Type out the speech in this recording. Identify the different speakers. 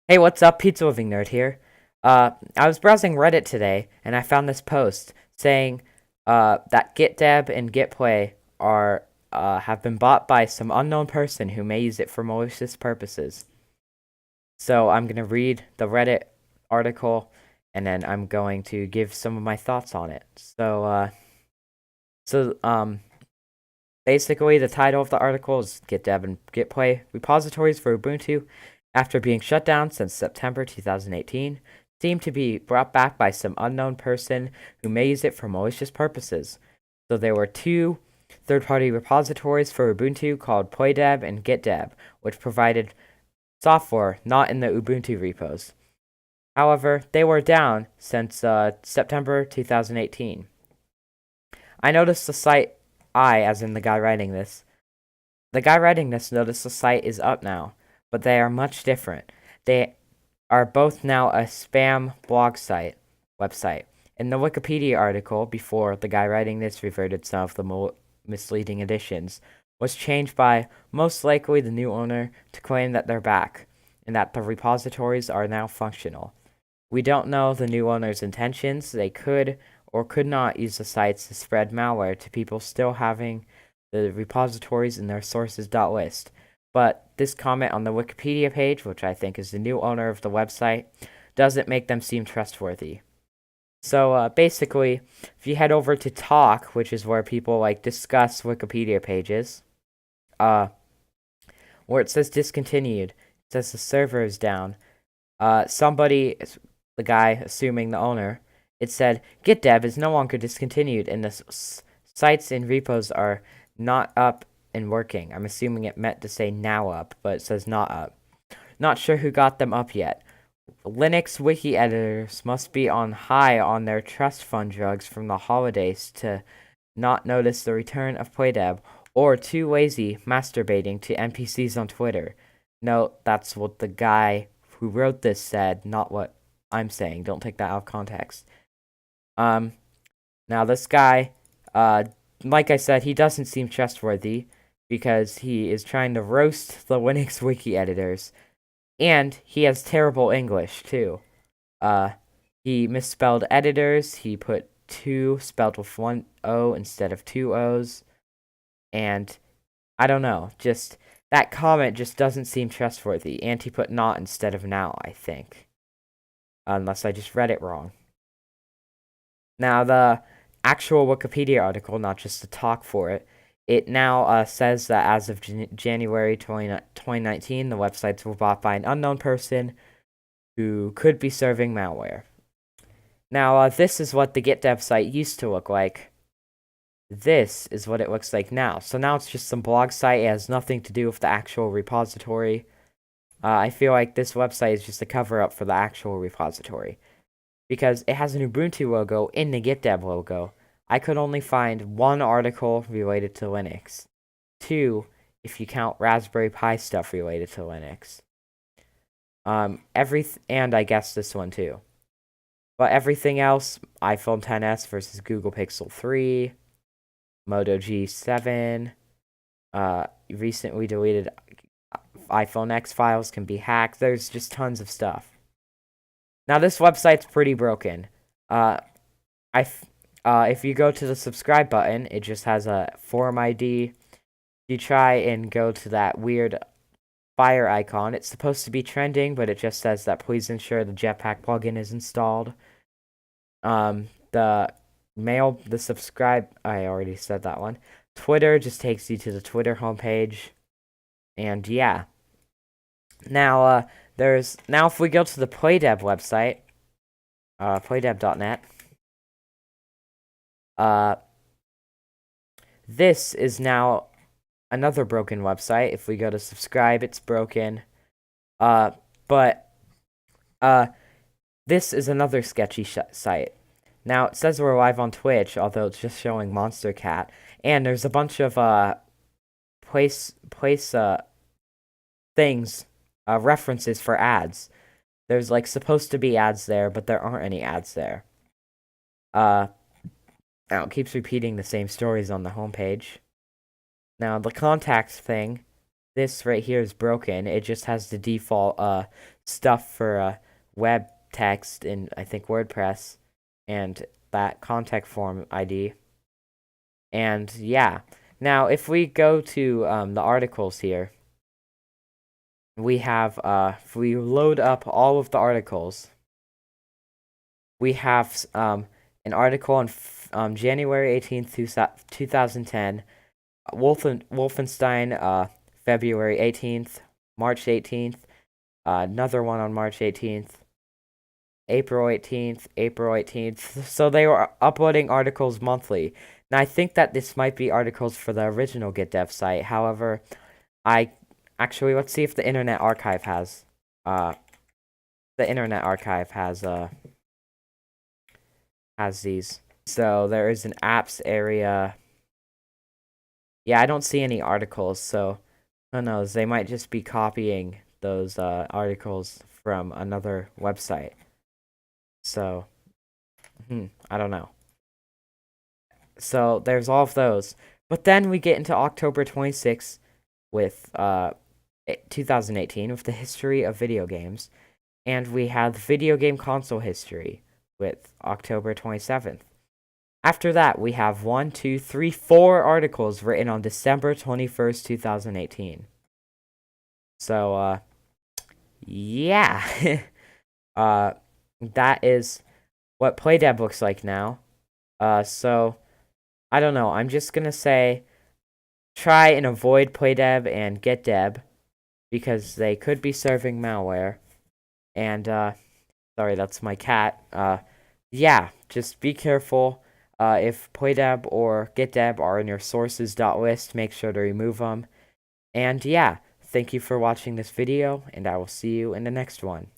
Speaker 1: Hey, what's up? Pizza Living Nerd here. I was browsing Reddit today, and I found this post saying that GetDeb and GetPlay are have been bought by some unknown person who may use it for malicious purposes. So I'm gonna read the Reddit article, and then I'm going to give some of my thoughts on it. So basically, the title of the article is GetDeb and GetPlay repositories for Ubuntu, after being shut down since September 2018, seem to be brought back by some unknown person who may use it for malicious purposes. So there were two third-party repositories for Ubuntu called PlayDeb and GetDeb, which provided software not in the Ubuntu repos. However, they were down since September 2018. I noticed the site as in the guy writing this. The guy writing this noticed the site is up now, but they are much different. They are both now a spam blog website. In the Wikipedia article, before the guy writing this reverted some of the misleading additions, was changed by most likely the new owner to claim that they're back, and that the repositories are now functional. We don't know the new owner's intentions. They could or could not use the sites to spread malware to people still having the repositories in their sources.list. But this comment on the Wikipedia page, which I think is the new owner of the website, doesn't make them seem trustworthy. So basically, if you head over to Talk, which is where people discuss Wikipedia pages, where it says discontinued, it says the server is down. Somebody, the guy assuming the owner, it said GetDeb is no longer discontinued and the sites and repos are not up and working. I'm assuming it meant to say now up, but it says not up. Not sure who got them up yet. Linux wiki editors must be on high on their trust fund drugs from the holidays to not notice the return of PlayDeb, or too lazy masturbating to NPCs on Twitter. Note, that's what the guy who wrote this said, not what I'm saying. Don't take that out of context. Now this guy, like I said, he doesn't seem trustworthy because he is trying to roast the Linux wiki editors, and he has terrible English too. He misspelled editors. He put two spelled with one O instead of two O's, and I don't know, just that comment just doesn't seem trustworthy. And he put not instead of now, I think, unless I just read it wrong. Now, the actual Wikipedia article, not just the talk for it, it now says that as of January 2019, the websites were bought by an unknown person who could be serving malware. Now, this is what the GetDev site used to look like. This is what it looks like now. So now it's just some blog site. It has nothing to do with the actual repository. I feel like this website is just a cover-up for the actual repository, because it has an Ubuntu logo in the GetDeb logo. I could only find one article related to Linux. Two, if you count Raspberry Pi stuff related to Linux. And I guess this one too. But everything else, iPhone XS versus Google Pixel 3, Moto G7, recently deleted iPhone X files can be hacked. There's just tons of stuff. Now this website's pretty broken. If you go to the subscribe button, it just has a forum ID. You try and go to that weird fire icon. It's supposed to be trending, but it just says that please ensure the Jetpack plugin is installed. The subscribe, I already said that one. Twitter just takes you to the Twitter homepage. And yeah. Now, if we go to the PlayDeb website, playdeb.net, this is now another broken website. If we go to subscribe, it's broken. But this is another sketchy site. Now, it says we're live on Twitch, although it's just showing Monster Cat. And there's a bunch of things, references for ads. There's supposed to be ads there, but there aren't any ads there. Now it keeps repeating the same stories on the homepage. Now the contacts thing, this right here is broken. It just has the default stuff for web text in, I think, WordPress, and that contact form ID. And yeah, now if we go to the articles here, we have, if we load up all of the articles, we have an article on January 18th, 2010, Wolfenstein, February 18th, March 18th, another one on March 18th, April 18th, April 18th. So they were uploading articles monthly. Now I think that this might be articles for the original GetDev site. However, let's see if the Internet Archive has has these. So there is an apps area. Yeah, I don't see any articles, so who knows? They might just be copying those articles from another website. So, I don't know. So there's all of those. But then we get into October 26th with 2018 with the history of video games. And we have video game console history with October 27th. After that, we have 4 articles written on December 21st, 2018. So, yeah. That is what PlayDeb looks like now. So, I don't know. I'm just gonna say try and avoid PlayDeb and GetDeb because they could be serving malware. And, sorry, that's my cat. Yeah, just be careful. If PlayDeb or GetDeb are in your sources.list, make sure to remove them. And yeah, thank you for watching this video, and I will see you in the next one.